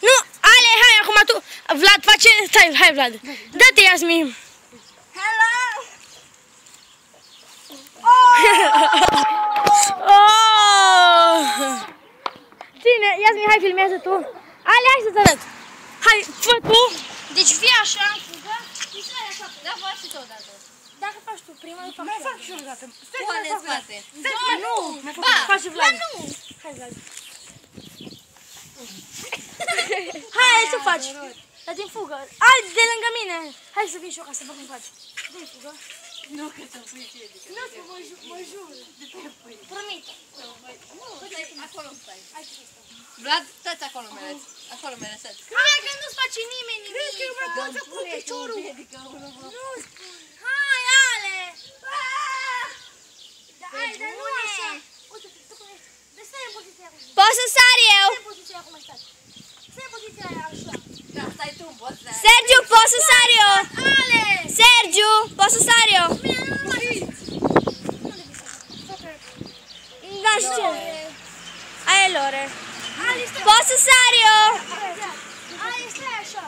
Nu, Ale, hai, acum tu. Vlad face... Stai, hai, Vlad. Dă-te, Iasmin. Hello! Ține, Iasmin, hai, filmează tu. Ale, hai să-ți arăt. Hai, fă tu. Deci fii așa, fugă. Și stai așa. Da, faci și tu odată. Dacă faci tu prima, eu fac Mai și fac și eu odată. Stai Cu să Ale mă în fac spate. Stai, Nu, faci și Vlad. Nu. Hai, Vlad. Hai să faci. Dar din fugă. Ai de lângă mine. Hai să vin și eu ca să văd cum faci. Din fugă. Nu, că ți-am pui piedică. Nu, mă jur. Promit. Nu, stai, acolo stai. Vlad, stați acolo, meleț. Acolo, meleț. Hai că nu-ți face nimeni nimic. Crezi că eu mă pot să pun piciorul? Nu. Hai, Ale. Hai, dar nu așa. Uite, stai în poziția acum. Pot să sar eu? Stai în poziția acum, stai. Stai în poziția aia, așa. Da, stai tu, poți să... Sergiu, pot să sar eu? Ale! Sergiu, pot să sar eu? Da, știu. Aia e Lore. Pot să sar eu? Ale, stai așa.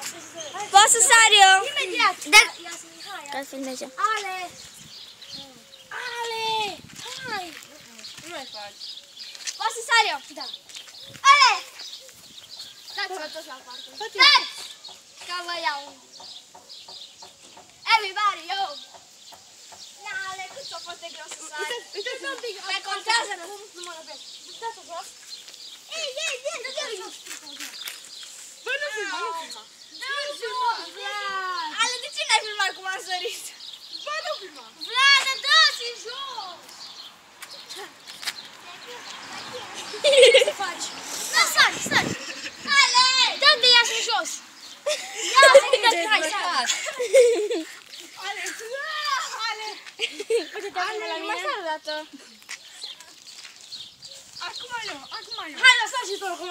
Pot să sar eu? Imediat. Da. Iasmin, hai. Ca să filmeze. Ale! Ale! Hai! Nu mai faci. Pot să sar eu? Da. Ale! Dați-vă toți la parte. Sar! Că vă iau. Everybody, yo! Ale, cât ți-a fost de greu să sari? Uite-ți un pic. Mai contează cum? Nu mă răbesc. Dați-o jos. Ei, dă-te jos! Bă, nu filma, nu filma. Nu filma, Vlad! Ale, de ce n-ai filmat cum am sărit? Bă, nu filma. Vlad, dă-ți jos! Ce faci? Da, sari! Ale! Dă-te, Iasmin, jos. Hai, sari! Ale, Uite-te acum la mine. sar o dată. acum eu. Hai, lăsați și tu acum.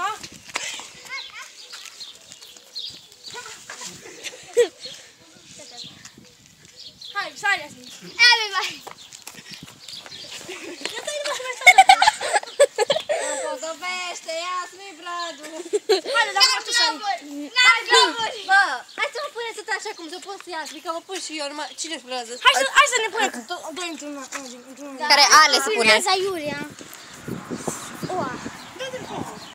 Hai, sari, Iasmin. Everybody! Nu potopește, ia-ți-mi Vladu. Haide, dacă faci tu sari. N-am globuri! Bă, hai să mă puneți tot așa cum să pot să iasmi, că mă pun și eu, numai... Cine-ți vrează? Hai să ne punem doi într-una. Care Ale spune. Iulia.